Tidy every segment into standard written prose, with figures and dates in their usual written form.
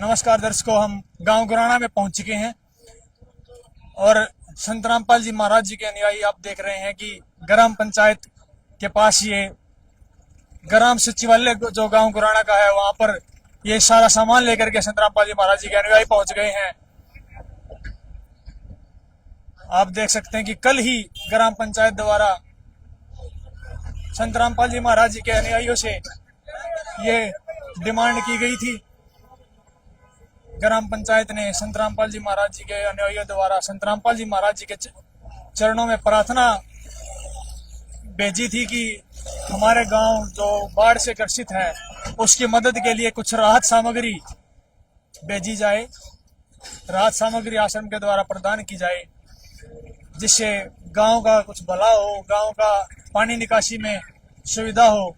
नमस्कार दर्शकों, हम गांव गुराना में पहुंच चुके हैं और संत रामपाल जी महाराज जी के अनुयायी आप देख रहे हैं कि ग्राम पंचायत के पास ये ग्राम सचिवालय जो गांव गुराना का है वहां पर ये सारा सामान लेकर के संत रामपाल जी महाराज जी के अनुयायी पहुंच गए हैं। आप देख सकते हैं कि कल ही ग्राम पंचायत द्वारा संत रामपाल जी महाराज जी के अनुयायियों से ये डिमांड की गई थी। ग्राम पंचायत ने संत रामपाल जी महाराज जी के अनुयायियों द्वारा संत रामपाल जी महाराज जी के चरणों में प्रार्थना भेजी थी कि हमारे गांव जो बाढ़ से ग्रसित है उसकी मदद के लिए कुछ राहत सामग्री भेजी जाए, राहत सामग्री आश्रम के द्वारा प्रदान की जाए, जिससे गांव का कुछ भला हो, गांव का पानी निकासी में सुविधा हो।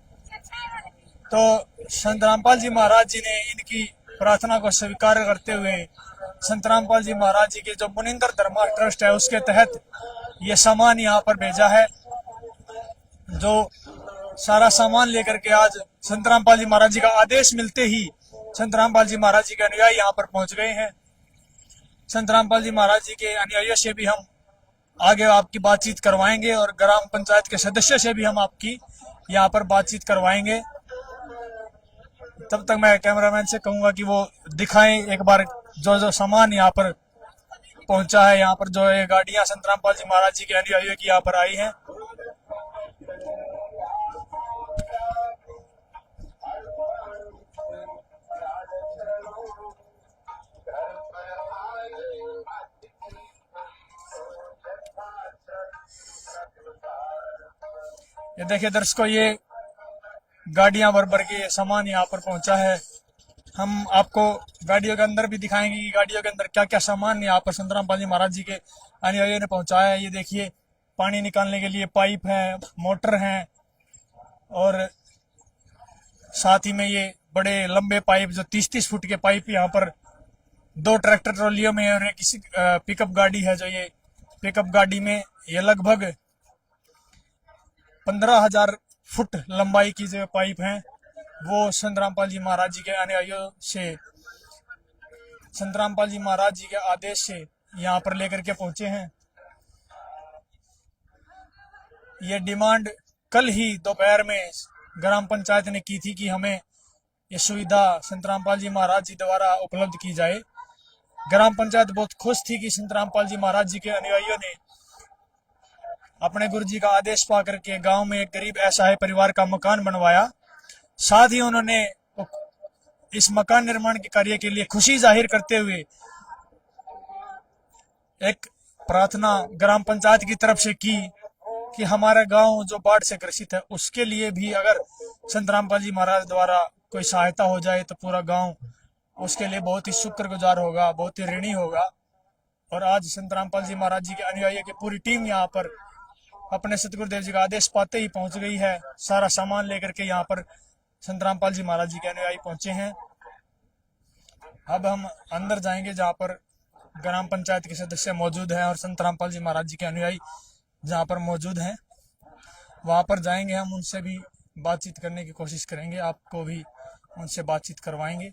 तो संत रामपाल जी महाराज जी ने इनकी प्रार्थना को स्वीकार करते हुए संत रामपाल जी महाराज जी के जो मुनिंदर धर्मा ट्रस्ट है उसके तहत ये सामान यहाँ पर भेजा है। जो सारा सामान लेकर के आज संत रामपाल जी महाराज जी का आदेश मिलते ही संत रामपाल जी महाराज जी के अनुयायी यहाँ पर पहुंच गए हैं। संत रामपाल जी महाराज जी के अनुयायियों से भी हम आगे आपकी बातचीत करवाएंगे और ग्राम पंचायत के सदस्यों से भी हम आपकी यहाँ पर बातचीत करवाएंगे। तब तक मैं कैमरामैन से कहूंगा कि वो दिखाएं एक बार जो जो सामान यहाँ पर पहुंचा है। यहाँ पर जो ये गाड़ियां संत रामपाल जी महाराज जी के अनुयायियों की यहाँ पर आई हैं। ये देखिए दर्शकों, ये गाड़ियां भर भर के सामान यहाँ पर पहुंचा है। हम आपको गाड़ियों के अंदर भी दिखाएंगे कि गाड़ियों के अंदर क्या क्या सामान यहाँ पर संत रामपाल जी महाराज जी के अनुयायियों ने पहुंचाया है। ये देखिए, पानी निकालने के लिए पाइप है, मोटर है और साथ ही में ये बड़े लंबे पाइप जो 30-30 फुट के पाइप यहाँ पर 2 ट्रैक्टर ट्रॉलियों में और किसी पिकअप गाड़ी है। जो ये पिकअप गाड़ी में ये लगभग 15,000 फुट लंबाई की जो पाइप हैं वो संत रामपाल जी महाराज जी के अनुयायियों से संत रामपाल जी महाराज जी के आदेश से यहाँ पर लेकर के पहुंचे हैं। ये डिमांड कल ही दोपहर में ग्राम पंचायत ने की थी कि हमें ये सुविधा संत रामपाल जी महाराज जी द्वारा उपलब्ध की जाए। ग्राम पंचायत बहुत खुश थी कि संत रामपाल जी महाराज जी के अनुयायियों ने अपने गुरु जी का आदेश पा करके गांव में एक गरीब असहाय परिवार का मकान बनवाया। साथ ही उन्होंने इस मकान निर्माण के कार्य के लिए खुशी जाहिर करते हुए एक प्रार्थना ग्राम पंचायत की तरफ से की कि हमारा गांव जो बाढ़ से ग्रसित है उसके लिए भी अगर संत रामपाल जी महाराज द्वारा कोई सहायता हो जाए तो पूरा गांव उसके लिए बहुत ही शुक्रगुजार होगा, बहुत ही ऋणी होगा। और आज संत रामपाल जी महाराज जी के अनुयायियों की पूरी टीम यहाँ पर अपने सतगुरुदेव जी का आदेश पाते ही पहुंच गई है। सारा सामान लेकर के यहाँ पर संत रामपाल जी महाराज जी के अनुयायी पहुंचे हैं। अब हम अंदर जाएंगे जहाँ पर ग्राम पंचायत के सदस्य मौजूद हैं और संत रामपाल जी महाराज जी के अनुयायी जहाँ पर मौजूद हैं वहाँ पर जाएंगे। हम उनसे भी बातचीत करने की कोशिश करेंगे, आपको भी उनसे बातचीत करवाएंगे।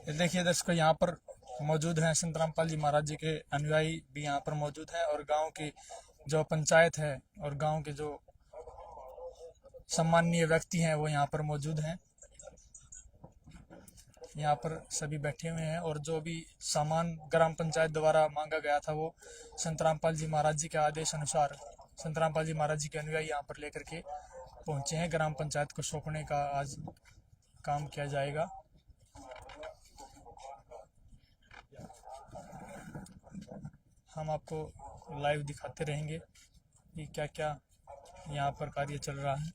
देखिए दर्शकों, यहाँ पर मौजूद हैं संत रामपाल जी महाराज जी के अनुयायी भी यहाँ पर मौजूद हैं और गांव की जो पंचायत है और गांव के जो सम्माननीय व्यक्ति हैं वो यहाँ पर मौजूद हैं। यहाँ पर सभी बैठे हुए हैं और जो भी सामान ग्राम पंचायत द्वारा मांगा गया था वो संत रामपाल जी महाराज जी के आदेश अनुसार संत रामपाल जी महाराज जी के अनुयायी यहाँ पर लेकर के पहुंचे हैं। ग्राम पंचायत को सौंपने का आज काम किया जाएगा। हम आपको लाइव दिखाते रहेंगे कि क्या क्या यहाँ पर कार्य चल रहा है।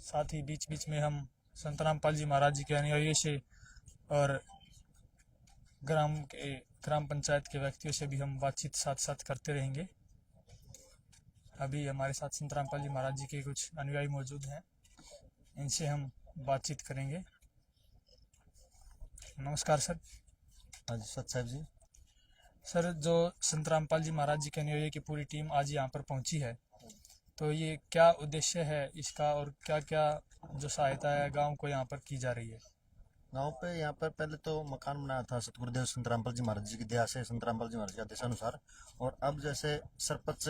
साथ ही बीच बीच में हम संत रामपाल जी महाराज जी के अनुयायियों से और ग्राम पंचायत के व्यक्तियों से भी हम बातचीत साथ साथ करते रहेंगे। अभी हमारे साथ संत रामपाल जी महाराज जी के कुछ अनुयायी मौजूद हैं, इनसे हम बातचीत करेंगे। नमस्कार सर। हाँ जी सत साहब जी। सर, जो संत रामपाल जी महाराज जी के अनुयायी की पूरी टीम आज यहाँ पर पहुंची है, तो ये क्या उद्देश्य है इसका और क्या क्या जो सहायता है गांव को यहाँ पर की जा रही है? गांव पे यहाँ पर पहले तो मकान बनाया था सतगुरुदेव संत रामपाल जी महाराज जी की दया से, संत रामपाल जी महाराज के आदेशानुसार। और अब जैसे सरपंच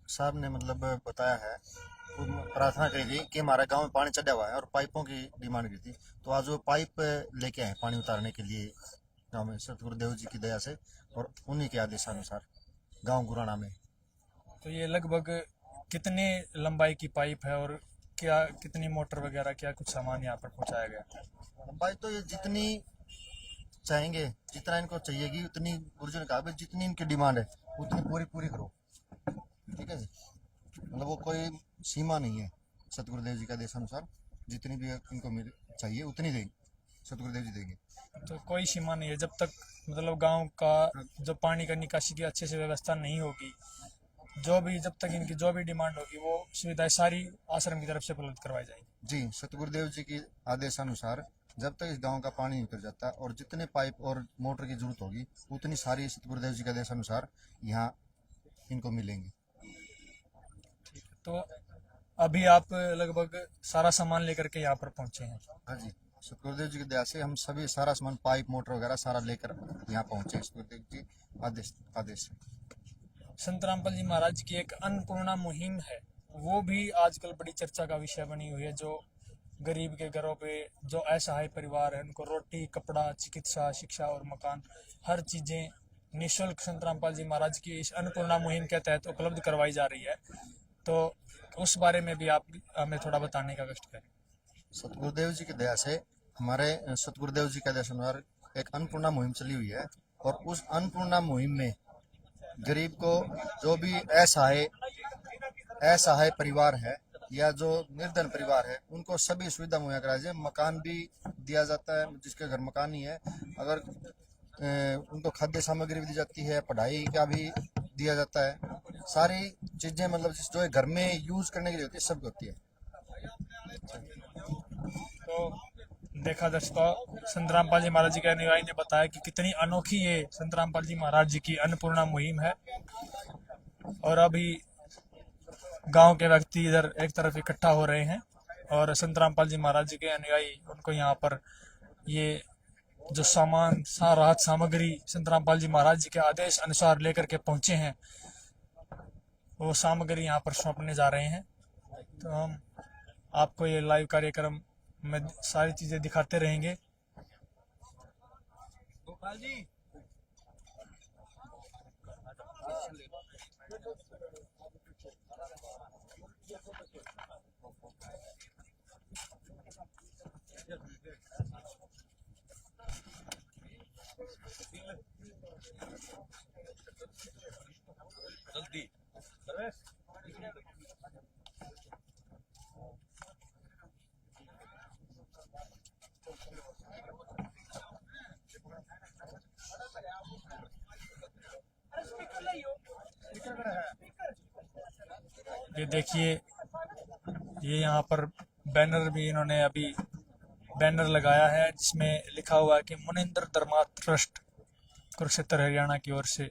साहब ने मतलब बताया है, तो प्रार्थना करी थी कि हमारे गांव में पानी चढ़ा हुआ है और पाइपों की डिमांड की थी। तो आज वो पाइप लेके आए पानी उतारने के लिए गांव में, सतगुरुदेव जी की दया से और उन्हीं के आदेशानुसार गांव गुराना में। तो ये लगभग कितने लंबाई की पाइप है और क्या कितनी मोटर वगैरह क्या कुछ सामान यहाँ पर पहुँचाया गया? लंबाई तो ये जितनी चाहेंगे, जितना इनको चाहिएगी उतनी, गुरुजी ने कहा भाई जितनी इनकी डिमांड है उतनी पूरी पूरी करो, ठीक है जी। मतलब वो कोई सीमा नहीं है, सतगुरुदेव जी के आदेशानुसार जितनी भी इनको मिल चाहिए उतनी देंगे, सतगुरुदेव जी देंगे। तो कोई सीमा नहीं है जब तक मतलब गांव का जो पानी का निकासी की अच्छे से व्यवस्था नहीं होगी, जो भी जब तक इनकी जो भी डिमांड होगी वो सुविधाएं सारी आश्रम की तरफ से उपलब्ध करवाई जाएंगी। जी, सतगुरुदेव जी के आदेशानुसार जब तक इस गांव का पानी नहीं उतर जाता और जितने पाइप और मोटर की जरूरत होगी उतनी सारी सतगुरुदेव जी के आदेशानुसार यहाँ इनको मिलेंगी। तो अभी आप लगभग सारा सामान लेकर के यहाँ पर पहुंचे हैं? हाँ जी, सतगुरुदेव जी की दया से हम सभी सारा सामान, पाइप मोटर वगैरह सारा लेकर यहाँ पहुंचे सतगुरुदेव जी आदेश आदेश से। संत रामपाल जी महाराज की एक अन्नपूर्णा मुहिम है, वो भी आजकल बड़ी चर्चा का विषय बनी हुई है। जो गरीब के घरों पे जो असहाय परिवार है उनको रोटी, कपड़ा, चिकित्सा, शिक्षा और मकान, हर चीजें निःशुल्क संत रामपाल जी महाराज की इस अन्नपूर्णा मुहिम के तहत उपलब्ध करवाई जा रही है। तो उस बारे में भी आप हमें थोड़ा बताने का कष्ट करें। सतगुरुदेव जी की दया से हमारे सतगुरुदेव जी के आदेशानुसार एक अन्नपूर्णा मुहिम चली हुई है और उस अन्नपूर्णा मुहिम में गरीब को, जो भी असहाय असहाय परिवार है या जो निर्धन परिवार है, उनको सभी सुविधा मुहैया कराई जाए। मकान भी दिया जाता है, जिसके घर मकान नहीं है अगर उनको खाद्य सामग्री भी दी जाती है, पढ़ाई का भी दिया जाता है, सारी चीजें मतलब जो घर में यूज करने के लिए होती है सब होती है। तो देखा दर्शकों, संत रामपाल जी महाराज जी के अनुयायी ने बताया कि कितनी अनोखी ये संत रामपाल जी महाराज जी की अन्नपूर्णा मुहिम है। और अभी गांव के व्यक्ति इधर एक तरफ इकट्ठा हो रहे हैं और संत रामपाल जी महाराज जी के अनुयायी उनको यहाँ पर ये जो सामान राहत सामग्री संत रामपाल जी महाराज जी के आदेश अनुसार लेकर के पहुंचे हैं, वो सामग्री यहाँ पर सौंपने जा रहे हैं। तो हम आपको ये लाइव कार्यक्रम में सारी चीजें दिखाते रहेंगे। गोपाल जी, जल्दी ये देखिए, ये यहाँ पर बैनर भी इन्होंने अभी बैनर लगाया है जिसमें लिखा हुआ है कि मुनिंद्र धर्मा ट्रस्ट कुरुक्षेत्र हरियाणा की ओर से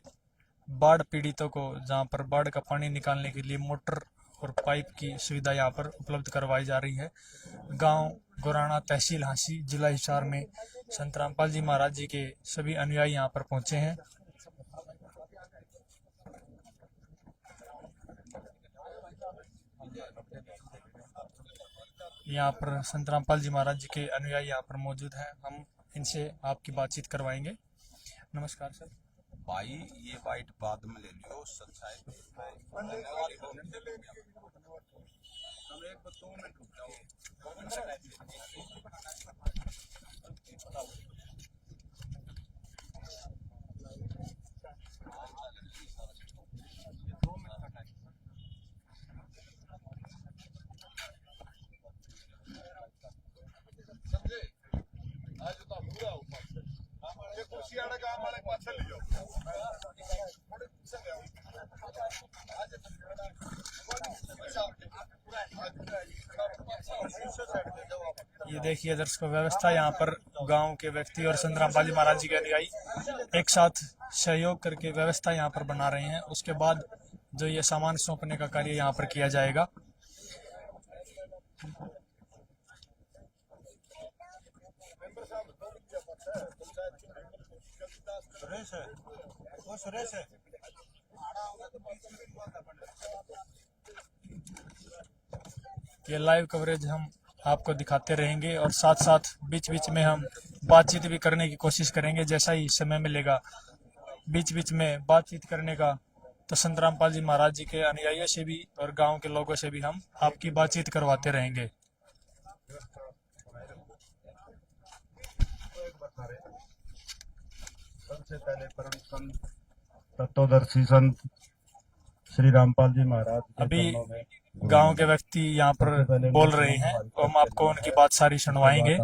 बाढ़ पीड़ितों को, जहाँ पर बाढ़ का पानी निकालने के लिए मोटर और पाइप की सुविधा यहाँ पर उपलब्ध करवाई जा रही है। गांव गुराना, तहसील हांसी, जिला हिसार में संत रामपाल जी महाराज जी के सभी अनुयायी यहाँ पर पहुंचे हैं। यहाँ पर संत रामपाल जी महाराज जी के अनुयायी यहाँ पर मौजूद हैं, हम इनसे आपकी बातचीत करवाएंगे। नमस्कार सर। भाई ये वाइट बाद में ले लियो, सच्चाई ये देखिए दर्शकों, व्यवस्था यहाँ पर गांव के व्यक्ति और संत रामपाल जी महाराज जी के अनुयायी एक साथ सहयोग करके व्यवस्था यहाँ पर बना रहे हैं। उसके बाद जो ये सामान सौंपने का कार्य यहाँ पर किया जाएगा। ये लाइव कवरेज हम आपको दिखाते रहेंगे और साथ साथ बीच बीच में हम बातचीत भी करने की कोशिश करेंगे। जैसा ही समय मिलेगा बीच बीच में बातचीत करने का, तो संत रामपाल जी महाराज जी के अनुयायियों से भी और गांव के लोगों से भी हम आपकी बातचीत करवाते रहेंगे। सबसे पहले परम संत तत्वदर्शी संत श्री रामपाल जी महाराज के अभी चरणों में गांव के व्यक्ति यहाँ पर बोल रहे हैं तो हम आपको उनकी बात सारी सुनवाएंगे।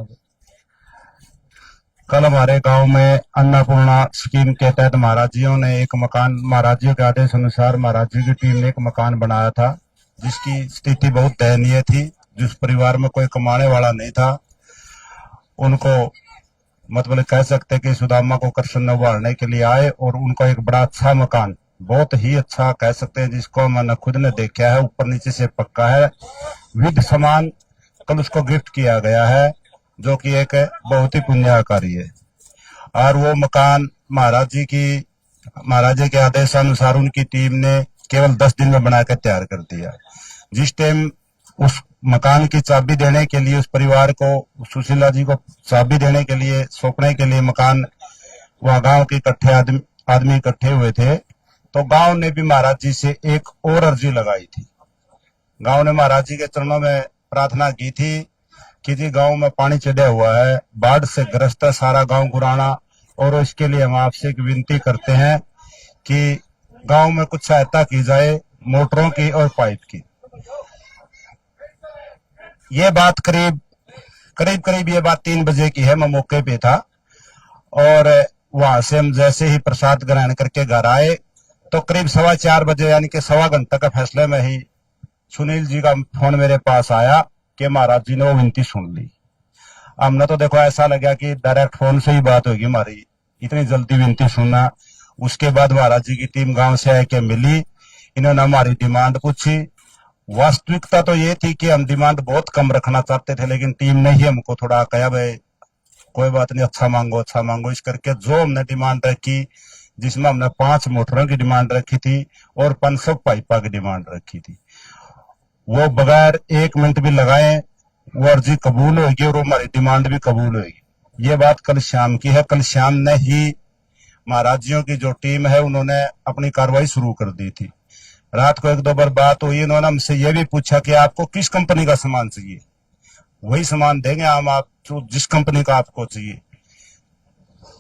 कल हमारे गांव में अन्नपूर्णा स्कीम के तहत महाराज जियों ने एक मकान, महाराज जी के आदेश अनुसार महाराज जी की टीम ने एक मकान बनाया था, जिसकी स्थिति बहुत दयनीय थी। जिस परिवार में कोई कमाने वाला नहीं था, उनको मतलब कह सकते कि सुदामा को कृष्ण ने उबारने के लिए आए और उनको एक बड़ा अच्छा मकान, बहुत ही अच्छा कह सकते हैं, जिसको मैंने खुद ने देखा है, ऊपर नीचे से पक्का है, विद सामान कल उसको गिफ्ट किया गया है, जो कि एक बहुत ही पुण्यकारी है। और वो मकान महाराज जी के आदेशानुसार उनकी टीम ने केवल 10 दिन में बना के तैयार कर दिया। जिस टाइम उस मकान की चाबी देने के लिए उस परिवार को, सुशीला जी को चाबी देने के लिए, सौंपने के लिए मकान, वहां गांव के इकट्ठे आदमी इकट्ठे हुए थे, तो गांव ने भी महाराज जी से एक और अर्जी लगाई थी। गांव ने महाराज जी के चरणों में प्रार्थना की थी कि जी गांव में पानी चढ़ा हुआ है, बाढ़ से ग्रस्त है सारा गांव गुराना, और इसके लिए हम आपसे एक विनती करते हैं कि गांव में कुछ सहायता की जाए मोटरों की और पाइप की। ये बात करीब ये बात 3 बजे की है। मैं मौके पे था और वहां से हम जैसे ही प्रसाद ग्रहण करके घर आए तो करीब 4:15 बजे, यानी कि 1.25 घंटे का फैसले में ही सुनील जी का फोन मेरे पास आया कि महाराज जी ने वो विनती सुन ली। हमने तो देखो ऐसा लगा कि डायरेक्ट फोन से ही बात होगी हमारी, इतनी जल्दी विनती सुनना। उसके बाद महाराज जी की टीम गांव से आके मिली, इन्होंने हमारी डिमांड पूछी। वास्तविकता तो ये थी कि हम डिमांड बहुत कम रखना चाहते थे, लेकिन टीम ने ही हमको थोड़ा कहा भाई कोई बात नहीं, अच्छा मांगो। इस करके जो हमने डिमांड रखी, जिसमें हमने 5 मोटरों की डिमांड रखी थी और 500 पाइपा की डिमांड रखी थी, वो बगैर 1 मिनट भी लगाए वो अर्जी कबूल होगी और हमारी डिमांड भी कबूल होगी। ये बात कल शाम की है। कल शाम ने ही महाराज जियों की जो टीम है उन्होंने अपनी कार्रवाई शुरू कर दी थी। रात को 1-2 बार बात हुई, इन्होंने हमसे ये भी पूछा कि आपको किस कंपनी का सामान चाहिए, वही सामान देंगे हम, आप जिस कंपनी का आपको चाहिए।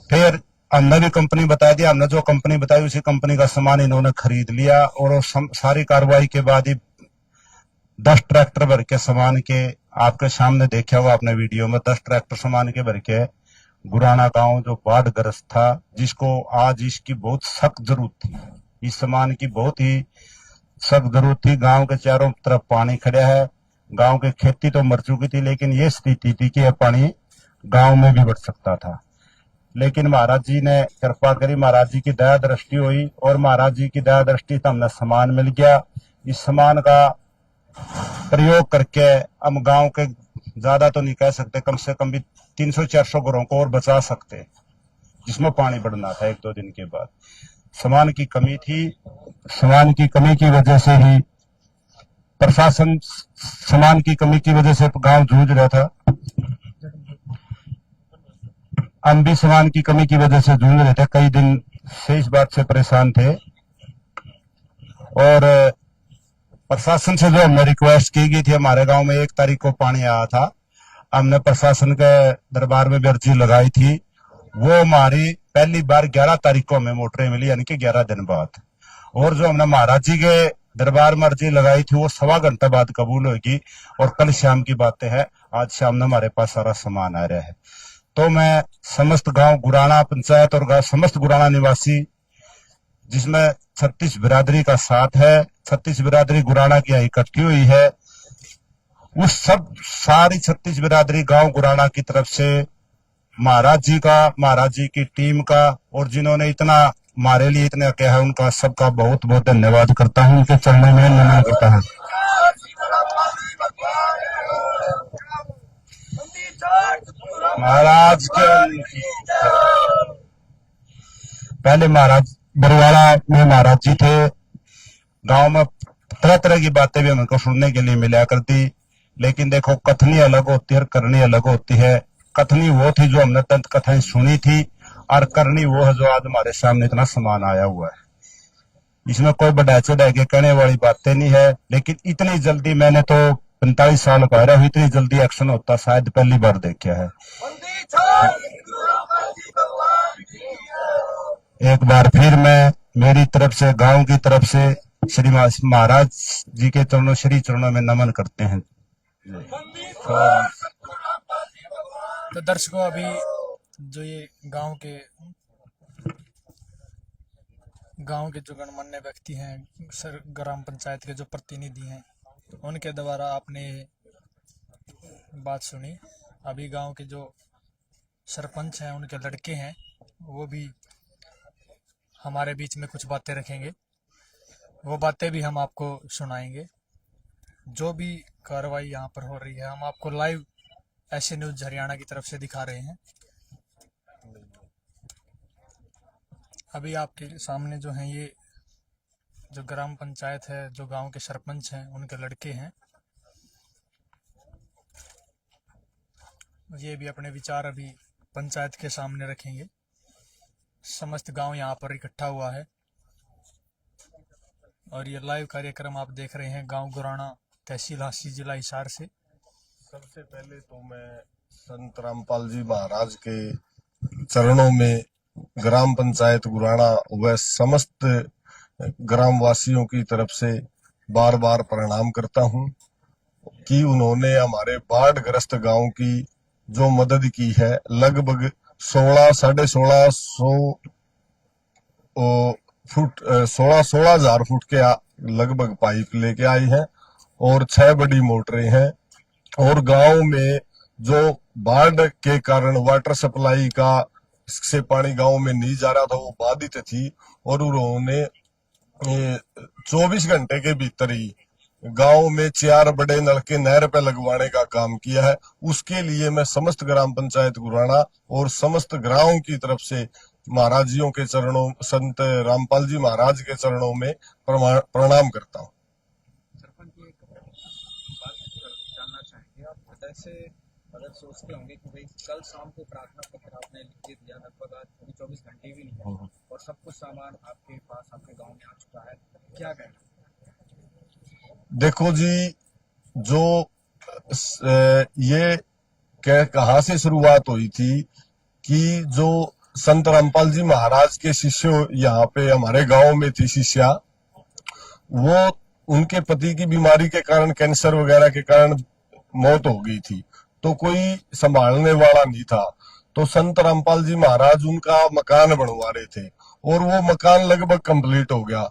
फिर हमने भी कंपनी बता दिया, हमने जो कंपनी बताई उसी कंपनी का सामान इन्होंने खरीद लिया। और सारी कार्रवाई के बाद ही 10 ट्रैक्टर भर के सामान के, आपके सामने देखा हुआ आपने वीडियो में, 10 ट्रैक्टर सामान के भर के गुराना गांव जो बाढ़ ग्रस्त था, जिसको आज इसकी बहुत सख्त जरूरत थी, इस सामान की बहुत ही सख्त जरूरत थी। गांव के चारों तरफ पानी खड़ा है, गांव की खेती तो मर चुकी थी, लेकिन ये स्थिति थी कि यह पानी गांव में भी बढ़ सकता था। लेकिन महाराज जी ने कृपा करी, महाराज जी की दया दृष्टि हुई और महाराज जी की दया दृष्टि तो हमने सामान मिल गया। इस सामान का प्रयोग करके हम गांव के, ज्यादा तो नहीं कह सकते, कम से कम भी 300-400 घरों को और बचा सकते, जिसमें पानी बढ़ना था 1-2 दिन के बाद। सामान की कमी थी, सामान की कमी की वजह से ही प्रशासन, सामान की कमी की वजह से गांव जूझ रहा था। हम भी सामान की कमी की वजह से जूझ रहे थे, कई दिन से इस बात से परेशान थे। और प्रशासन से जो हमने रिक्वेस्ट की गई थी, हमारे गांव में 1 तारीख को पानी आया था, हमने प्रशासन के दरबार में भी अर्जी लगाई थी। वो हमारी पहली बार 11 तारीख को हमें मोटरें मिली, यानी कि 11 दिन बाद। और जो हमने महाराज जी के दरबार में अर्जी लगाई थी वो 1.25 घंटे बाद कबूल होगी। और कल शाम की बातें हैं, आज शाम में हमारे पास सारा सामान आ रहा है। तो मैं समस्त गांव गुराना पंचायत और समस्त गुराना निवासी, जिसमें 36 बिरादरी का साथ है, 36 बिरादरी गुराना की इकट्ठी हुई है, उस सब सारी 36 बिरादरी गांव गुराना की तरफ से महाराज जी का, महाराज जी की टीम का, और जिन्होंने इतना हमारे लिए इतना क्या है, उनका सबका बहुत बहुत धन्यवाद करता हूँ, उनके चरणों में नमन करता हूँ। महाराज के पहले महाराज बरवाड़ा में महाराज जी थे। गांव में तरह तरह की बातें भी हमको सुनने के लिए मिला करती, लेकिन देखो कथनी अलग होती है और करनी अलग होती है। कथनी वो थी जो हमने दंत कथाएं सुनी थी, और करनी वो है जो आज हमारे सामने इतना सामान आया हुआ है। इसमें कोई बढ़ा चढ़ा के कहने वाली बातें नहीं है, लेकिन इतनी जल्दी मैंने तो 45 साल का रहा हूं, इतनी जल्दी एक्शन होता शायद पहली बार देखा है। एक बार फिर मैं मेरी तरफ से, गांव की तरफ से श्री महाराज जी के चरणों, श्री चरणों में नमन करते हैं। तो दर्शकों, अभी जो ये गांव के जो गणमान्य व्यक्ति हैं, सर ग्राम पंचायत के जो प्रतिनिधि हैं, उनके द्वारा आपने बात सुनी। अभी गांव के जो सरपंच हैं, उनके लड़के हैं, वो भी हमारे बीच में कुछ बातें रखेंगे। वो बातें भी हम आपको सुनाएंगे। जो भी कार्रवाई यहाँ पर हो रही है, हम आपको लाइव ऐसे न्यूज़ हरियाणा की तरफ से दिखा रहे हैं। अभी आपके सामने जो हैं, ये जो ग्राम पंचायत है, जो गांव के सरपंच हैं, उनके लड़के हैं। ये भी अपने विचार अभी पंचायत के सामने रखेंगे। समस्त गांव यहाँ पर इकट्ठा हुआ है और ये लाइव कार्यक्रम आप देख रहे हैं गांव गुराना, तहसील हांसी, जिला हिसार से। सबसे पहले तो मैं संत रामपाल जी महाराज के चरणों में ग्राम पंचायत गुराना व समस्त ग्रामवासियों की तरफ से बार बार प्रणाम करता हूं कि उन्होंने हमारे बाढ़ ग्रस्त गांव की जो मदद की है। लगभग 16,000 फुट के लगभग पाइप लेके आई हैं और 6 बड़ी मोटरें हैं। और गांव में जो बाढ़ के कारण वाटर सप्लाई का से पानी गांव में नहीं जा रहा था, वो बाधित थी, और उन्होंने 24 घंटे के भीतर ही गांव में 4 बड़े नलके नहर पे लगवाने का काम किया है। उसके लिए मैं समस्त ग्राम पंचायत गुराना और समस्त ग्रामों की तरफ से महाराज जियों के चरणों, संत रामपाल जी महाराज के चरणों में प्रणाम करता हूँ। सरपंच जी, एक बात जानना चाहेंगे आप। जैसे अगर सोचते होंगे कि भाई कल शाम को प्रार्थना पत्र आपने लिख के दिया, लगभग आज 24 घंटे भी नहीं है और सब कुछ सामान आपके पास, आपके गांव में आ चुका है, क्या कहना? देखो जी, जो ये कहाँ से शुरुआत हुई थी कि जो संत रामपाल जी महाराज के शिष्य यहाँ पे हमारे गांव में थी शिष्या, वो उनके पति की बीमारी के कारण, कैंसर वगैरह के कारण मौत हो गई थी, तो कोई संभालने वाला नहीं था। तो संत रामपाल जी महाराज उनका मकान बनवा रहे थे और वो मकान लगभग कंप्लीट हो गया।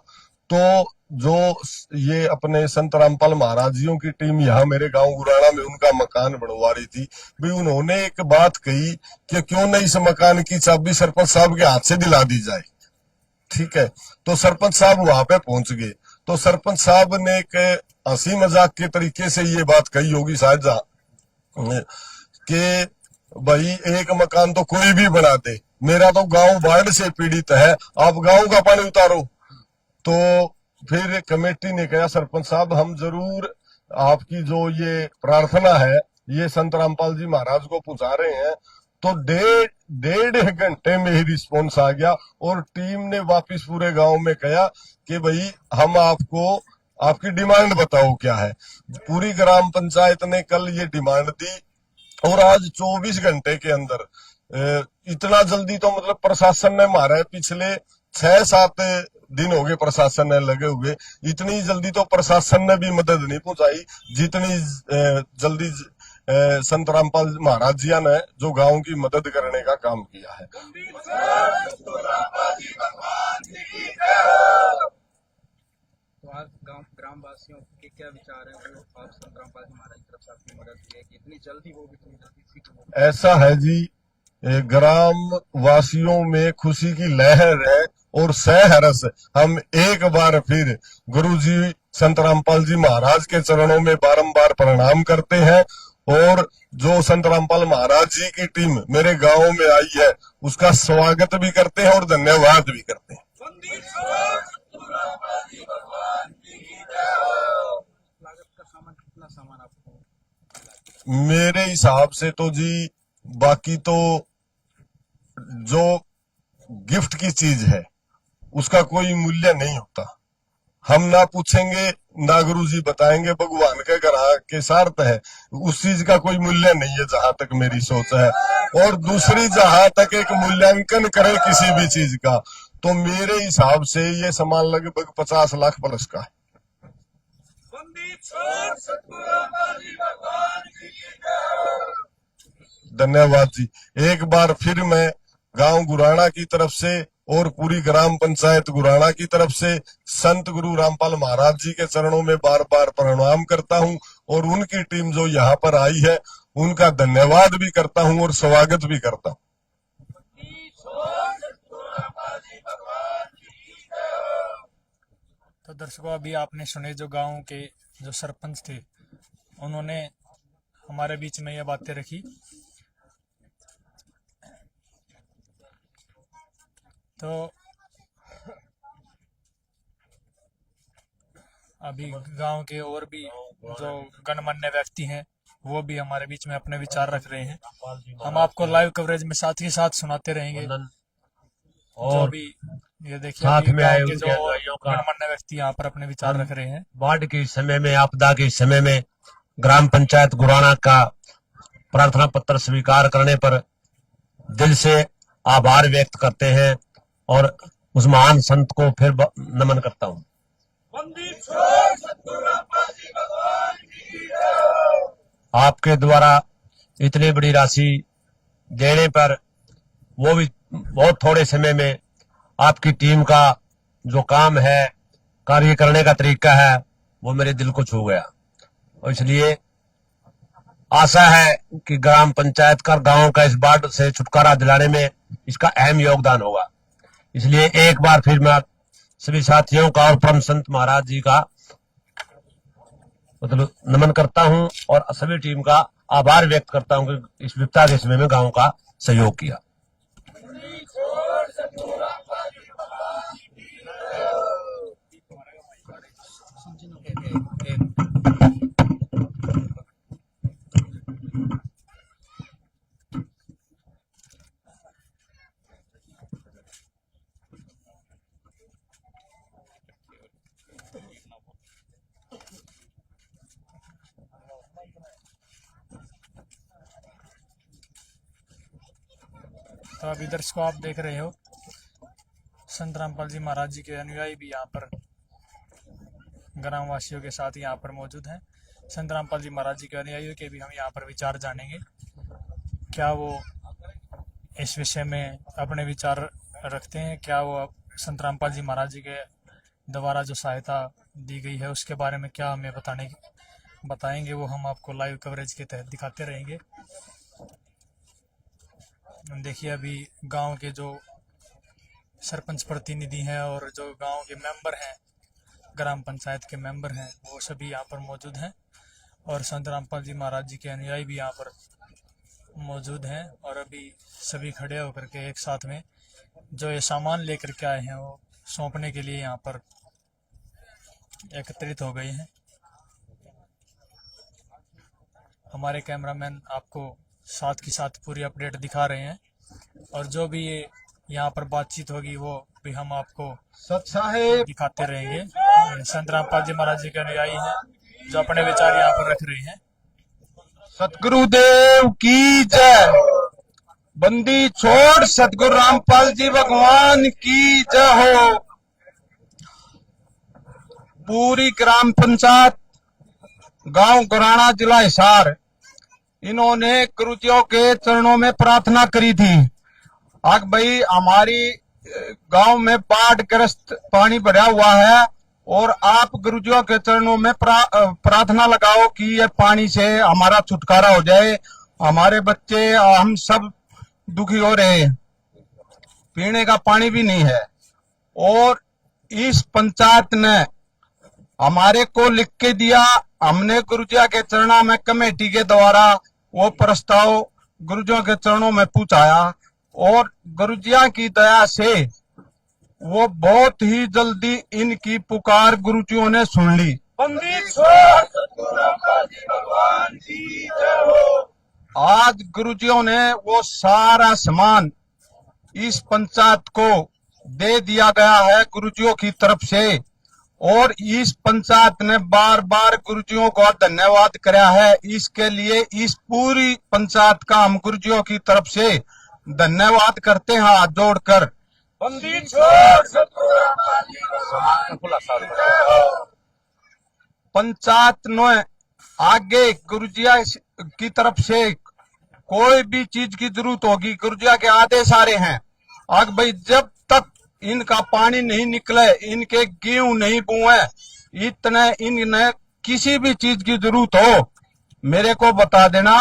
तो जो ये अपने संत रामपाल महाराज जियों की टीम यहाँ मेरे गांव गुराना में उनका मकान बनवा रही थी, भी उन्होंने एक बात कही कि क्यों नहीं इस मकान की चाबी सरपंच साहब के हाथ से दिला दी जाए। ठीक है, तो सरपंच साहब वहां पे पहुंच गए। तो सरपंच साहब ने एक हंसी मजाक के तरीके से ये बात कही होगी शायद कि भाई एक मकान तो कोई भी बना दे, मेरा तो गांव बाढ़ से पीड़ित है, आप गांव का पानी उतारो। तो फिर कमेटी ने कहा, सरपंच साहब हम जरूर आपकी जो ये प्रार्थना है ये संत रामपाल जी महाराज को पहुंचा रहे हैं। तो डेढ़ घंटे में ही रिस्पॉन्स आ गया और टीम ने वापस पूरे गांव में कहा कि भाई हम आपको आपकी डिमांड बताओ क्या है। पूरी ग्राम पंचायत ने कल ये डिमांड दी और आज 24 घंटे के अंदर, इतना जल्दी तो मतलब प्रशासन ने मारा है, पिछले 6-7 दिन हो गए प्रशासन ने लगे हुए, इतनी जल्दी तो प्रशासन ने भी मदद नहीं पहुंचाई जितनी जल्दी संत रामपाल महाराज जी ने जो गांव की मदद करने का काम किया है। तो आज ग्रामवासियों के क्या विचार हैं, वो आप संत रामपाल जी महाराज की तरफ से आपकी मदद की है कि इतनी जल्दी हो गई? ऐसा है जी, ग्राम वासियों में खुशी की लहर है और सहरस हम एक बार फिर गुरु जी संत रामपाल जी महाराज के चरणों में बारंबार प्रणाम करते हैं। और जो संत रामपाल महाराज जी की टीम मेरे गांव में आई है उसका स्वागत भी करते हैं और धन्यवाद भी करते हैं। लागत का सामान कितना सामान आपको? मेरे हिसाब से तो जी, बाकी तो जो गिफ्ट की चीज है उसका कोई मूल्य नहीं होता। हम ना पूछेंगे ना गुरु जी बताएंगे, भगवान के ग्राहक के सार्थ है, उस चीज का कोई मूल्य नहीं है जहां तक मेरी सोच है। और दूसरी, जहां तक एक मूल्यांकन करे किसी भी चीज का, तो मेरे हिसाब से ये सामान लगभग 50 लाख प्लस का है। धन्यवाद जी। एक बार फिर मैं गांव गुराना की तरफ से और पूरी ग्राम पंचायत गुराना की तरफ से संत गुरु रामपाल महाराज जी के चरणों में बार बार प्रणाम करता हूं और उनकी टीम जो यहाँ पर आई है उनका धन्यवाद भी करता हूं और स्वागत भी करता हूं। तो दर्शकों, अभी आपने सुने जो गांव के जो सरपंच थे, उन्होंने हमारे बीच में ये बातें रखी। तो अभी गांव के और भी जो गणमान्य व्यक्ति हैं वो भी हमारे बीच में अपने विचार रख रहे हैं। हम आपको लाइव कवरेज में साथ ही साथ सुनाते रहेंगे। जो भी ये देखिए, साथ अभी में गांव आए के उनके जो अनुयायियों का गणमान्य व्यक्ति यहाँ पर अपने विचार रख रहे हैं। बाढ़ के समय में, आपदा के समय में ग्राम पंचायत गुराना का प्रार्थना पत्र स्वीकार करने पर दिल से आभार व्यक्त करते हैं और उस महान संत को फिर नमन करता हूँ। आपके द्वारा इतनी बड़ी राशि देने पर, वो भी बहुत थोड़े समय में, आपकी टीम का जो काम है, कार्य करने का तरीका है, वो मेरे दिल को छू गया। और इसलिए आशा है कि ग्राम पंचायत का, गांव का इस बाढ़ से छुटकारा दिलाने में इसका अहम योगदान होगा। इसलिए एक बार फिर मैं सभी साथियों का और परम संत महाराज जी का मतलब नमन करता हूं और सभी टीम का आभार व्यक्त करता हूं कि इस विपदा के समय में गांव का सहयोग किया। तो अभी दर्शकों, आप देख रहे हो संत रामपाल जी महाराज जी के अनुयायी भी यहाँ पर ग्रामवासियों के साथ यहाँ पर मौजूद हैं। संत रामपाल जी महाराज जी के अनुयायियों के भी हम यहाँ पर विचार जानेंगे, क्या वो इस विषय में अपने विचार रखते हैं, क्या वो संत रामपाल जी महाराज जी के द्वारा जो सहायता दी गई है उसके बारे में क्या हमें बताएंगे। वो हम आपको लाइव कवरेज के तहत दिखाते रहेंगे। देखिए, अभी गांव के जो सरपंच प्रतिनिधि हैं और जो गांव के मेंबर हैं, ग्राम पंचायत के मेंबर हैं, वो सभी यहाँ पर मौजूद हैं और संत रामपाल जी महाराज जी के अनुयायी भी यहाँ पर मौजूद हैं। और अभी सभी खड़े होकर के एक साथ में जो ये सामान लेकर के आए हैं वो सौंपने के लिए यहाँ पर एकत्रित हो गए हैं। हमारे कैमरामैन आपको साथ के साथ पूरी अपडेट दिखा रहे हैं और जो भी ये यहाँ पर बातचीत होगी वो भी हम आपको दिखाते रहेंगे। संत रामपाल जी महाराज जी के अनुयायी हैं जो अपने विचार यहाँ पर रख रहे हैं। सतगुरुदेव की जय। बंदी छोड़ सतगुरु रामपाल जी भगवान की जय हो। पूरी ग्राम पंचायत गांव गुराना जिला हिसार, इन्होंने गुरुजियों के चरणों में प्रार्थना करी थी। आज भाई हमारी गांव में बाढ़ ग्रस्त पानी भरा हुआ है और आप गुरुजियों के चरणों में प्रार्थना लगाओ कि ये पानी से हमारा छुटकारा हो जाए। हमारे बच्चे, हम सब दुखी हो रहे हैं, पीने का पानी भी नहीं है। और इस पंचायत ने हमारे को लिख के दिया, हमने गुरुजिया के चरणों में कमेटी के द्वारा वो प्रस्ताव गुरुजियों के चरणों में पहुंचाया और गुरुजिया की दया से वो बहुत ही जल्दी इनकी पुकार गुरुजियों ने सुन ली। आज गुरुजियों ने वो सारा सामान इस पंचायत को दे दिया गया है गुरुजियों की तरफ से और इस पंचायत ने बार बार गुरुजियों को धन्यवाद कराया है। इसके लिए इस पूरी पंचायत का हम गुरुजियों की तरफ से धन्यवाद करते हैं हाथ जोड़कर। पंचायत ने आगे गुरुजिया की तरफ से कोई भी चीज की जरूरत होगी, गुरुजिया के आदेश आ रहे हैं। आग भाई जब तक इनका पानी नहीं निकले, इनके गेहूं नहीं बुए, इतने इन्हें किसी भी चीज की जरूरत हो मेरे को बता देना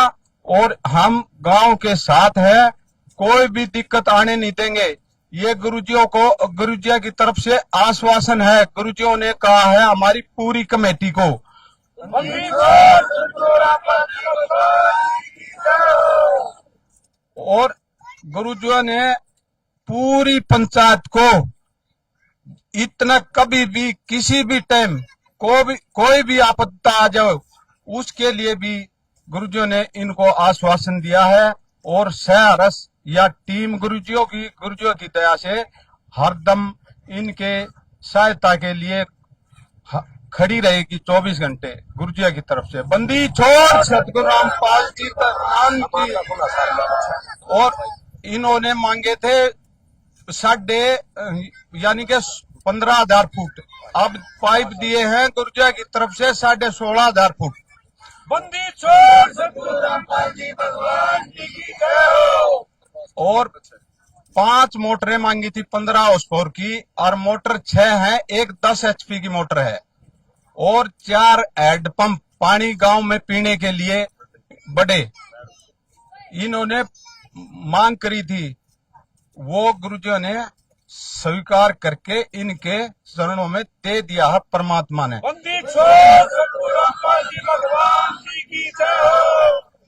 और हम गांव के साथ है, कोई भी दिक्कत आने नहीं देंगे। ये गुरुजियों को गुरुजिया की तरफ से आश्वासन है। गुरुजियों ने कहा है हमारी पूरी कमेटी को। और गुरुजियों ने पूरी पंचायत को इतना कभी भी किसी भी टाइम कोई भी आपदा आ जाए उसके लिए भी गुरुजियों ने इनको आश्वासन दिया है और सहरस या टीम गुरुजियों की दया से हरदम इनके सहायता के लिए खड़ी रहेगी 24 घंटे गुरुजिया की तरफ से। बंदी छोड़ सतगुरु रामपाल जी की। और इन्होंने मांगे थे यानी कि 15,000 फुट, अब पाइप दिए हैं गुरुजिया की तरफ से 16,500 फुट। बंदी छोड़ सतगुरु रामपाल जी भगवान की जय हो। और 5 मोटरें मांगी थी 15 हॉर्स पावर की और मोटर 6 है, एक 10 HP की मोटर है और 4 हैंड पंप पानी गांव में पीने के लिए बड़े इन्होंने मांग करी थी। वो गुरुजियों ने स्वीकार करके इनके चरणों में दे दिया है परमात्मा ने।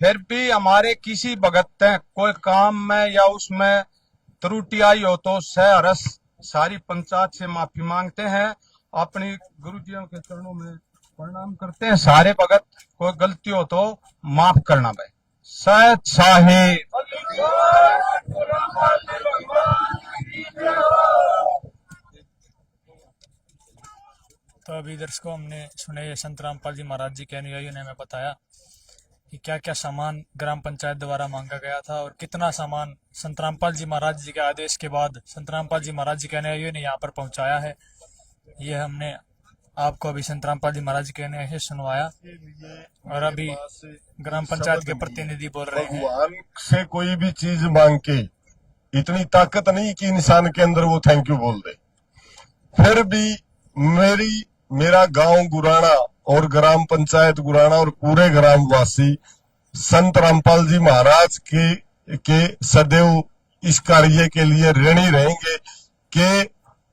फिर भी हमारे किसी भगत ने कोई काम में या उसमें त्रुटि आई हो तो सहरस सारी पंचायत से माफी मांगते हैं, अपनी गुरुजियों के चरणों में प्रणाम करते हैं। सारे भगत कोई गलती हो तो माफ करना भाई। सत साहिब। तो अभी दर्शकों हमने सुने संत रामपाल जी महाराज जी के अनुयायियों ने हमें बताया कि क्या क्या सामान ग्राम पंचायत द्वारा मांगा गया था और कितना सामान संत रामपाल जी महाराज जी के आदेश के बाद संत रामपाल जी महाराज जी के अनुयायियों ने यहाँ पर पहुंचाया है। ये हमने आपको अभी संत रामपाल जी महाराज जी के अनुयायी सुनवाया और अभी ग्राम पंचायत के प्रतिनिधि बोल रहे हैं। भगवान से कोई भी चीज मांग के इतनी ताकत नहीं कि इंसान के अंदर वो थैंक यू बोल दे। फिर भी मेरा गांव गुराना और ग्राम पंचायत गुराना और पूरे ग्रामवासी संत रामपाल जी महाराज के सदैव इस कार्य के लिए ऋणी रहेंगे कि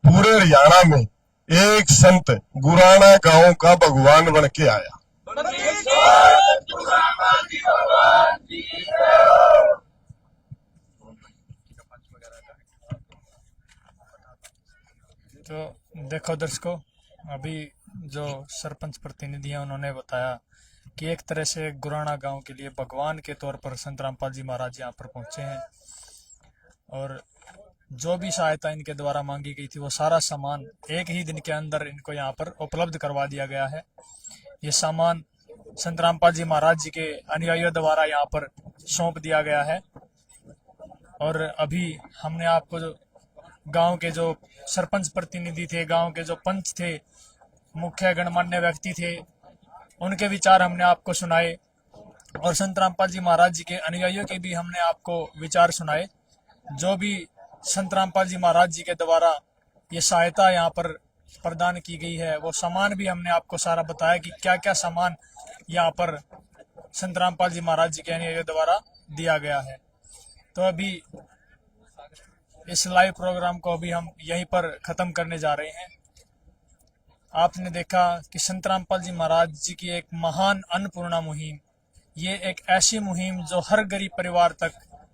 पूरे हरियाणा में एक संत गुराना गांव का भगवान बन के आया। तो देखो दर्शकों, अभी जो सरपंच प्रतिनिधि हैं उन्होंने बताया कि एक तरह से गुराना गांव के लिए भगवान के तौर पर संत रामपाल जी महाराज यहाँ पर पहुंचे हैं और जो भी सहायता इनके द्वारा मांगी गई थी वो सारा सामान एक ही दिन के अंदर इनको यहाँ पर उपलब्ध करवा दिया गया है। ये सामान संत रामपाल जी महाराज जी के अनुयायियों द्वारा यहाँ पर सौंप दिया गया है। और अभी हमने आपको जो गांव के जो सरपंच प्रतिनिधि थे, गांव के जो पंच थे, मुख्य गणमान्य व्यक्ति थे, उनके विचार हमने आपको सुनाए और संत रामपाल जी महाराज जी के अनुयायियों के भी हमने आपको विचार सुनाए। जो भी संत रामपाल जी महाराज जी के द्वारा ये सहायता यहाँ पर प्रदान की गई है वो सामान भी हमने आपको सारा बताया कि क्या क्या सामान यहाँ पर संत रामपाल जी महाराज जी के अनुयायियों द्वारा दिया गया है। तो अभी इस लाइव प्रोग्राम को अभी हम यहीं पर ख़त्म करने जा रहे हैं। आपने देखा कि संत रामपाल जी महाराज जी की एक महान अन्नपूर्णा मुहिम, ये एक ऐसी मुहिम जो हर गरीब परिवार तक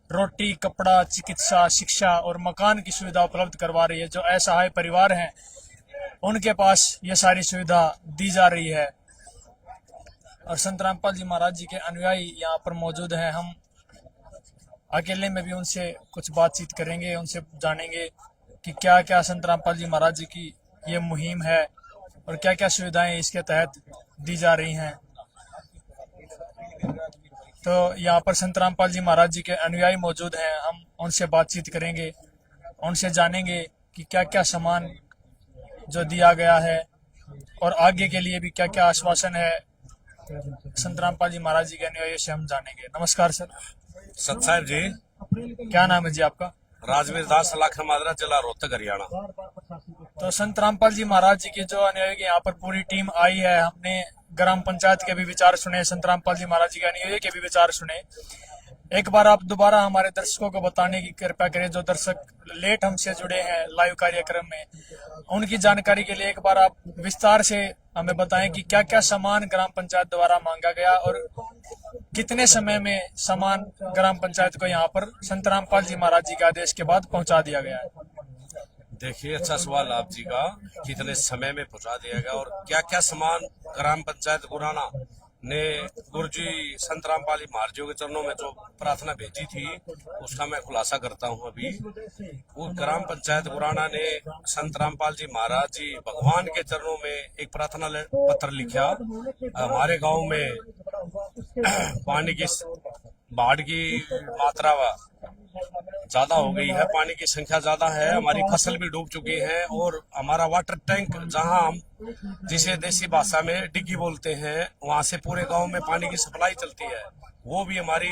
रोटी, कपड़ा, चिकित्सा, शिक्षा और मकान की सुविधा उपलब्ध करवा रही है। जो असहाय परिवार हैं उनके पास ये सारी सुविधा दी जा रही है। और संत रामपाल जी महाराज जी के अनुयायी यहाँ पर मौजूद हैं। हम अकेले में भी उनसे कुछ बातचीत करेंगे, उनसे जानेंगे कि क्या क्या संत रामपाल जी महाराज जी की ये मुहिम है और क्या क्या सुविधाएं इसके तहत दी जा रही हैं। तो यहाँ पर संत रामपाल जी महाराज जी के अनुयायी मौजूद हैं। हम उनसे बातचीत करेंगे, उनसे जानेंगे कि क्या क्या सामान जो दिया गया है और आगे के लिए भी क्या क्या आश्वासन है। संत रामपाल जी महाराज जी के अनुयायी से हम जानेंगे। नमस्कार सर। सत साहब जी, क्या नाम है जी आपका? राजवीर दास, लाखन माजरा, जिला रोहतक, हरियाणा। तो संत रामपाल जी महाराज जी की जो अनुयायी की यहाँ पर पूरी टीम आई है। हमने ग्राम पंचायत के भी विचार सुने, संत रामपाल जी महाराज जी के अनुयायी के भी विचार सुने। एक बार आप दोबारा हमारे दर्शकों को बताने की कृपया करें, जो दर्शक लेट हमसे जुड़े हैं लाइव कार्यक्रम में, उनकी जानकारी के लिए एक बार आप विस्तार से हमें बताएं कि क्या क्या सामान ग्राम पंचायत द्वारा मांगा गया और कितने समय में सामान ग्राम पंचायत को यहाँ पर संत रामपाल जी महाराज जी के आदेश के बाद पहुँचा दिया गया है। देखिए, अच्छा सवाल आप जी का, कितने समय में पहुंचा दिया गया और क्या क्या सामान ग्राम पंचायत गुराना ने गुरुजी संत रामपाल जी महाराज जी के चरणों में जो प्रार्थना भेजी थी उसका मैं खुलासा करता हूं। अभी वो ग्राम पंचायत गुराना ने संत रामपाल जी महाराज जी भगवान के चरणों में एक प्रार्थना पत्र लिखा। हमारे गांव में पानी की बाढ़ की मात्रा ज्यादा हो गई है, पानी की संख्या ज्यादा है, हमारी फसल भी डूब चुकी है और हमारा वाटर टैंक, जहां हम जिसे देसी भाषा में डिग्गी बोलते हैं, वहां से पूरे गांव में पानी की सप्लाई चलती है, वो भी हमारी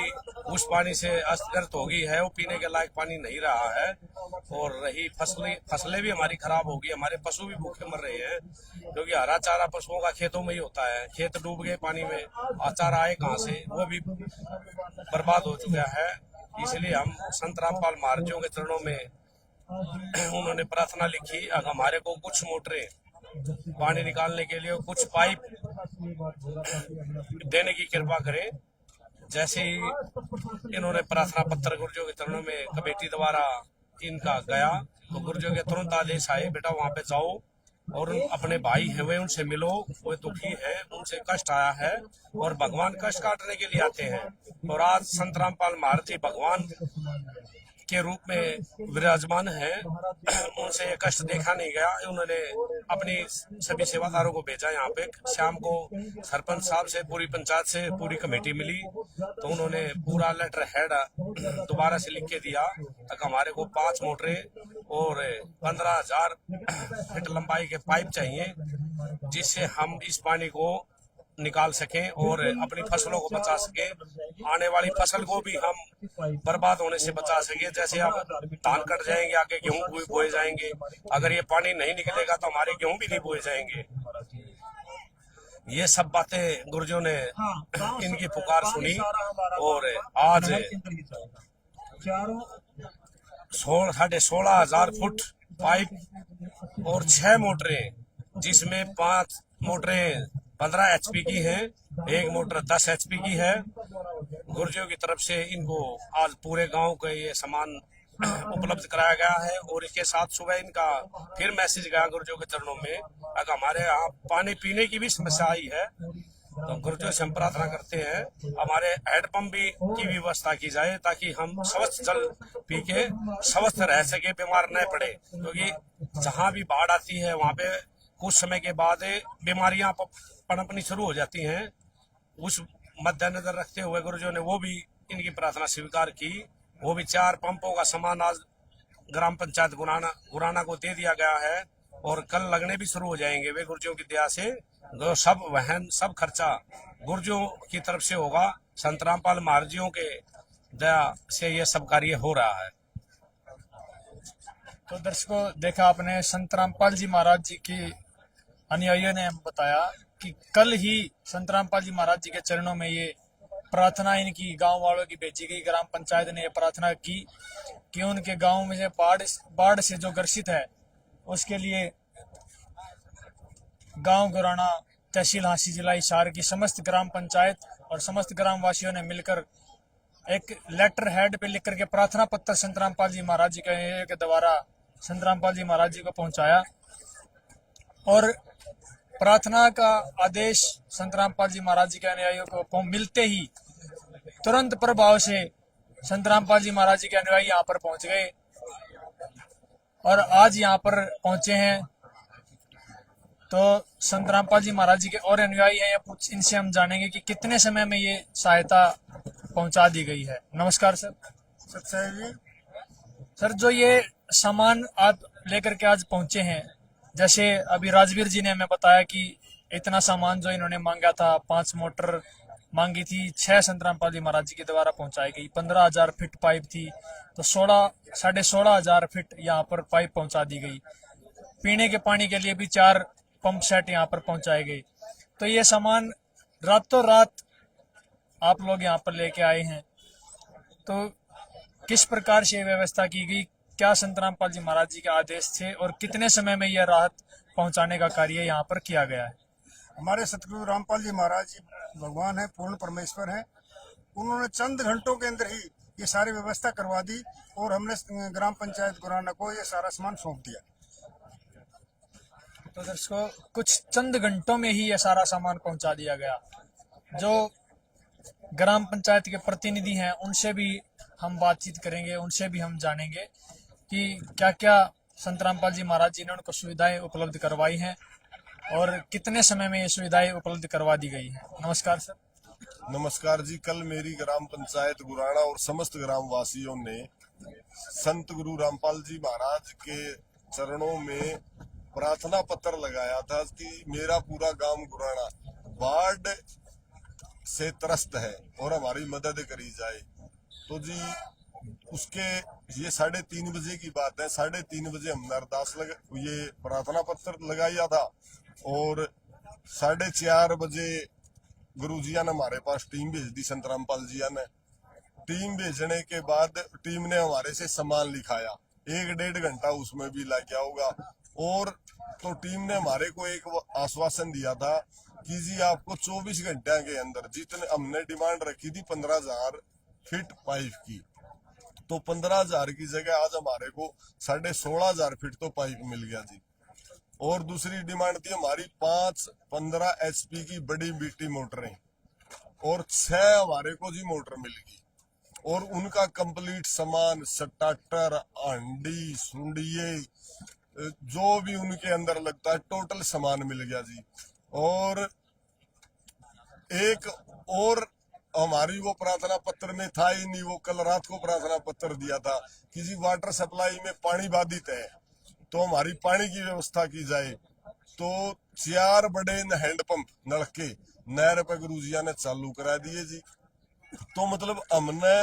उस पानी से अस्त हो गई है। वो पीने के लायक पानी नहीं रहा है और रही फसलें भी हमारी खराब हो गई, हमारे पशु भी भूखे मर रहे हैं क्योंकि हरा चारा पशुओं का खेतों में ही होता है। खेत डूब गए पानी में, चारा आए कहाँ से, वो भी बर्बाद हो चुका है। इसलिए हम संत रामपाल महाराज जी के चरणों में उन्होंने प्रार्थना लिखी, अगर हमारे को कुछ मोटरें पानी निकालने के लिए कुछ पाइप देने की कृपा करें। जैसे ही इन्होंने प्रार्थना पत्र गुरुजों के चरणों में कमेटी द्वारा इनका गया तो गुरुजों के तुरंत आदेश आए, बेटा वहां पे जाओ और अपने भाई है वे उनसे मिलो, वो दुखी है, उनसे कष्ट आया है और भगवान कष्ट काटने के लिए आते हैं। और आज संत रामपाल महाराज जी भगवान के रूप में विराजमान है, उनसे ये कष्ट देखा नहीं गया। उन्होंने अपनी सभी सेवादारों को भेजा यहाँ पे। शाम को सरपंच साहब से, पूरी पंचायत से पूरी कमेटी मिली तो उन्होंने पूरा लेटर हेड दोबारा से लिख के दिया तक हमारे को 5 मोटरें और 15,000 फीट लंबाई के पाइप चाहिए, जिससे हम इस पानी को निकाल सकें और अपनी फसलों को बचा सकें। आने वाली फसल को भी हम बर्बाद होने से बचा सकें। जैसे अब धान कट जाएंगे, आगे गेहूं बोए जाएंगे, अगर ये पानी नहीं निकलेगा तो हमारे गेहूं भी नहीं बोए जाएंगे। ये सब बातें गुरुजों ने इनकी पुकार सुनी और आज 16,500 फुट पाइप और 6 मोटरें, जिसमें 5 मोटरें 15 HP की है, एक मोटर 10 HP की है, गुरुजियों की तरफ से इनको आज पूरे गांव का ये सामान उपलब्ध कराया गया है। और इसके साथ सुबह इनका फिर मैसेज गया गुरुजियों के चरणों में, अगर हमारे यहाँ पानी पीने की भी समस्या आई है तो गुरुजियों से हम प्रार्थना करते हैं हमारे हैंडपंप भी की व्यवस्था की जाए ताकि हम स्वस्थ जल पी के स्वस्थ रह सके, बीमार न पड़े। क्योंकि जहाँ भी बाढ़ आती है वहाँ पे कुछ समय के बाद बीमारियां पनपनी शुरू हो जाती हैं। उस मद्देनजर रखते हुए गुरुजों ने वो भी इनकी प्रार्थना स्वीकार की। वो भी 4 पंपों का सामान आज ग्राम पंचायत गुराना को दे दिया गया है और कल लगने भी शुरू हो जाएंगे वे गुरुजों की दया से। जो सब वहन, सब खर्चा गुरुजों की तरफ से होगा। संत रामपाल महाराज जी के दया से ये सब कार्य हो रहा है। तो दर्शकों, देखा आपने, संत रामपाल जी महाराज जी की अनुयायियों ने बताया कि कल ही संत रामपाल जी महाराज जी के चरणों में ये प्रार्थना इनकी गांव वालों की भेजी गई। ग्राम पंचायत ने यह प्रार्थना की कि उनके गांव में जो बाढ़ से जो ग्रसित है उसके लिए गांव गुराना, तहसील हांसी, जिला हिसार की समस्त ग्राम पंचायत और समस्त ग्राम वासियों ने मिलकर एक लेटर हेड पे लिख करके प्रार्थना पत्र संत रामपाल जी महाराज जी के द्वारा संत रामपाल जी महाराज जी को पहुंचाया। और प्रार्थना का आदेश संत रामपाल जी महाराज जी के अनुयायियों को मिलते ही तुरंत प्रभाव से संत रामपाल जी महाराज जी के अनुयायी यहाँ पर पहुंच गए और आज यहाँ पर पहुंचे हैं। तो संत रामपाल जी महाराज जी के और अनुयायी हैं, इनसे हम जानेंगे कि कितने समय में ये सहायता पहुंचा दी गई है। नमस्कार सर। सत्साई जी, सर, जो ये सामान आप लेकर के आज पहुंचे हैं, जैसे अभी राजवीर जी ने हमें बताया कि इतना सामान जो इन्होंने मांगा था, 5 मोटर मांगी थी, 6 संत रामपाल जी महाराज जी के द्वारा पहुंचाई गई, 15,000 फीट पाइप थी, तो 16,500 फीट यहाँ पर पाइप पहुंचा दी गई। पीने के पानी के लिए भी 4 पंप सेट यहाँ पर पहुंचाए गए। तो ये सामान रातों रात आप लोग यहाँ पर लेके आए हैं, तो किस प्रकार से व्यवस्था की गई? क्या संत रामपाल जी महाराज जी के आदेश थे और कितने समय में यह राहत पहुंचाने का कार्य यहाँ पर किया गया है? हमारे सतगुरु रामपाल जी महाराज जी भगवान है, पूर्ण परमेश्वर हैं। उन्होंने चंद घंटों के अंदर ही ये सारी व्यवस्था करवा दी और हमने ग्राम पंचायत गुराना को ये सारा सामान सौंप दिया। तो दर्शकों, कुछ चंद घंटों में ही यह सारा सामान पहुंचा दिया गया। जो ग्राम पंचायत के प्रतिनिधि हैं उनसे भी हम बातचीत करेंगे, उनसे भी हम जानेंगे कि क्या क्या संत रामपाल जी महाराज जी ने उनको सुविधाएं उपलब्ध करवाई हैं और कितने समय में ये सुविधाएं उपलब्ध करवा दी गई है। नमस्कार सर। नमस्कार जी। कल मेरी ग्राम पंचायत गुराना और समस्त ग्राम वासियों ने संत गुरु रामपाल जी महाराज के चरणों में प्रार्थना पत्र लगाया था कि मेरा पूरा गांव गुराना बाढ़ से त्रस्त है और हमारी मदद करी जाए। तो जी उसके ये 3:30 बजे की बात है। 3:30 बजे हमने अरदास ये प्रार्थना पत्र लगाया था और 4:30 बजे गुरु जिया ने हमारे पास टीम भेज दी। संत रामपाल जिया ने टीम भेजने के बाद टीम ने हमारे से सामान लिखाया, 1-1.5 घंटा उसमें भी लग गया होगा। और तो टीम ने हमारे को एक आश्वासन दिया था कि जी आपको 24 घंटे के अंदर, जितने हमने डिमांड रखी थी 15,000 फीट पाइप की, तो 15,000 की जगह आज हमारे को 16,500 फीट तो पाइप मिल गया जी। और दूसरी डिमांड थी हमारी 15 HP की बड़ी बीटी मोटरें और 6 हमारे को जी मोटर मिल गई और उनका कंप्लीट सामान, स्टार्टर, हांडी, सुंडिये, जो भी उनके अंदर लगता है टोटल सामान मिल गया जी। और एक और हमारी वो प्रार्थना पत्र में था ही नहीं, वो कल रात को प्रार्थना पत्र दिया था कि जी वाटर सप्लाई में पानी बाधित है तो हमारी पानी की व्यवस्था की जाए। तो 4 बड़े हैंडपंप नलके नहर पे गुरुजिया ने चालू करा दिए जी। तो मतलब हमने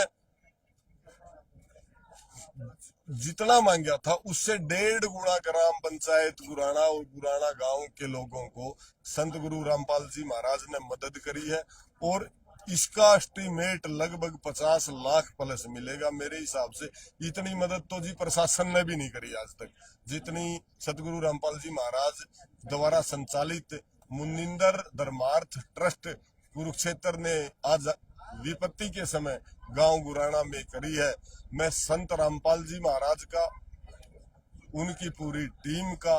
जितना मांगा था उससे 1.5 गुना ग्राम पंचायत गुराना और गुराना गांव के लोगों को संत गुरु रामपाल जी महाराज ने मदद करी है और इसका एस्टीमेट लगभग 50 लाख प्लस मिलेगा मेरे हिसाब से। इतनी मदद तो जी प्रशासन ने भी नहीं करी आज तक, जितनी सतगुरु रामपाल जी महाराज द्वारा संचालित मुनिंदर धर्मार्थ ट्रस्ट कुरुक्षेत्र ने आज विपत्ति के समय गांव गुराना में करी है। मैं संत रामपाल जी महाराज का, उनकी पूरी टीम का,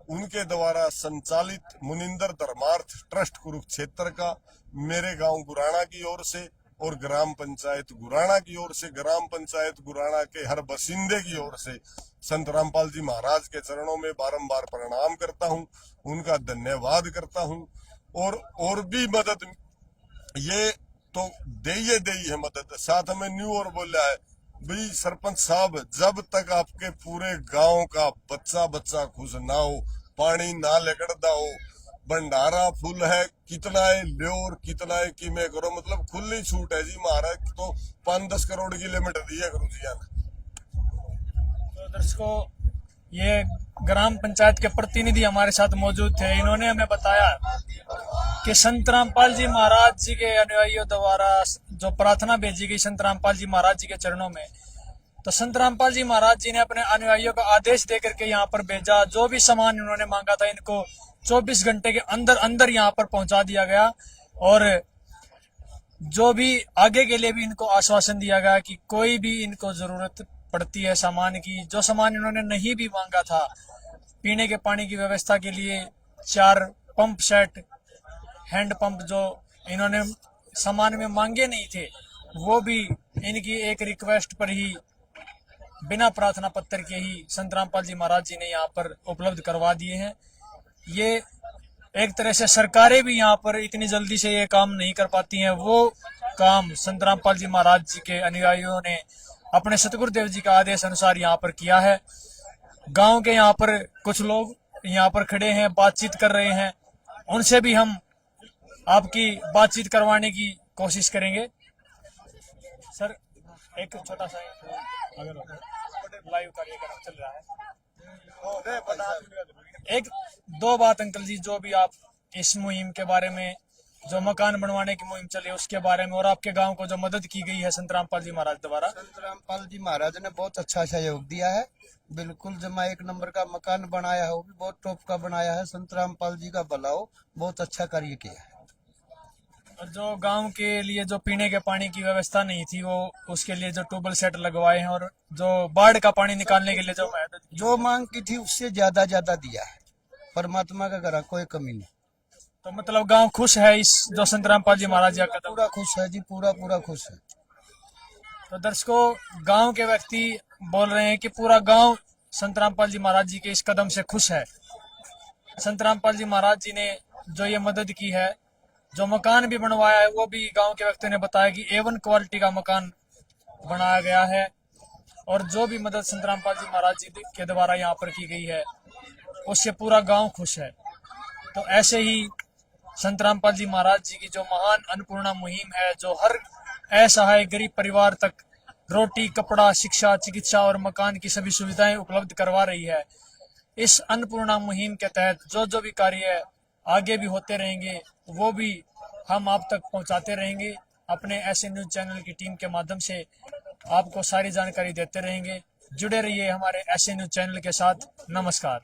उनके द्वारा संचालित मुनिंदर धर्मार्थ ट्रस्ट कुरुक्षेत्र का, मेरे गांव गुराना की ओर से और ग्राम पंचायत गुराना की ओर से, ग्राम पंचायत गुराना के हर बसिंदे की ओर से संत रामपाल जी महाराज के चरणों में बारंबार प्रणाम करता हूं, उनका धन्यवाद करता हूं। और भी मदद ये तो दे है मदद। साथ में न्यू और बोला है भाई सरपंच साहब, जब तक आपके पूरे गांव का बच्चा बच्चा खुश ना हो, पानी ना लगड़दा हो, भंडारा फुल है, कितना है लो और कितना है कि मैं करो, मतलब खुली छूट है जी। महाराज तो 5-10 करोड़ की लिमिट दी है गुरु जी ने। तो दर्शकों, ये ग्राम पंचायत के प्रतिनिधि हमारे साथ मौजूद थे। इन्होंने हमें बताया कि संत रामपाल जी महाराज जी के अनुयायियों द्वारा जो प्रार्थना भेजी गई संत रामपाल जी महाराज जी के चरणों में, तो संत रामपाल जी महाराज जी ने अपने अनुयायियों को आदेश दे करके यहाँ पर भेजा। जो भी सामान इन्होंने मांगा था इनको 24 घंटे के अंदर अंदर यहाँ पर पहुंचा दिया गया, और जो भी आगे के लिए भी इनको आश्वासन दिया गया कि कोई भी इनको जरूरत पड़ती है सामान की, जो सामान इन्होंने नहीं भी मांगा था, पीने के पानी की व्यवस्था के लिए 4 पंप सेट, हैंड पंप जो इन्होंने सामान में मांगे नहीं थे, वो भी इनकी एक रिक्वेस्ट पर ही बिना प्रार्थना पत्र के ही संत रामपाल जी महाराज जी ने यहाँ पर उपलब्ध करवा दिए हैं। ये एक तरह से सरकारें भी यहाँ पर इतनी जल्दी से ये काम नहीं कर पाती हैं, वो काम संत रामपाल जी महाराज जी के अनुयायियों ने अपने सतगुरुदेव जी का आदेश अनुसार यहाँ पर किया है। गांव के यहाँ पर कुछ लोग यहाँ पर खड़े हैं, बातचीत कर रहे हैं, उनसे भी हम आपकी बातचीत करवाने की कोशिश करेंगे। सर, एक छोटा सा अगर लाइव कार्यक्रम चल रहा है, एक दो बात अंकल जी, जो भी आप इस मुहिम के बारे में, जो मकान बनवाने की मुहिम चली उसके बारे में, और आपके गांव को जो मदद की गई है संत रामपाल जी महाराज द्वारा। संत रामपाल जी महाराज ने बहुत अच्छा सहयोग दिया है, बिल्कुल जमा 1 नंबर का मकान बनाया है, वो भी बहुत टॉप का बनाया है। संत रामपाल जी का भला हो, बहुत अच्छा कार्य किया है। और जो गांव के लिए जो पीने के पानी की व्यवस्था नहीं थी, वो उसके लिए जो ट्यूबवेल सेट लगवाए हैं, और जो बाढ़ का पानी निकालने के लिए जो मांग की थी उससे ज्यादा दिया है। परमात्मा का घर कोई कमी नहीं। तो मतलब गांव खुश है इस जो संत रामपाल जी महाराज जी का कदम? पूरा खुश है जी, पूरा खुश है। तो दर्शकों, गांव के व्यक्ति बोल रहे हैं कि पूरा गांव संत रामपाल जी महाराज जी के इस कदम से खुश है। संत रामपाल जी महाराज जी ने जो ये मदद की है, जो मकान भी बनवाया है, वो भी गांव के व्यक्ति ने बताया कि A1 क्वालिटी का मकान बनाया गया है, और जो भी मदद संत रामपाल जी महाराज जी के द्वारा यहाँ पर की गई है उससे पूरा गांव खुश है। तो ऐसे ही संत रामपाल जी महाराज जी की जो महान अन्नपूर्णा मुहिम है, जो हर असहाय गरीब परिवार तक रोटी, कपड़ा, शिक्षा, चिकित्सा और मकान की सभी सुविधाएं उपलब्ध करवा रही है, इस अन्नपूर्णा मुहिम के तहत जो भी कार्य आगे भी होते रहेंगे, वो भी हम आप तक पहुंचाते रहेंगे। अपने ऐसे न्यूज चैनल की टीम के माध्यम से आपको सारी जानकारी देते रहेंगे। जुड़े रहिए हमारे ऐसे न्यूज चैनल के साथ। नमस्कार।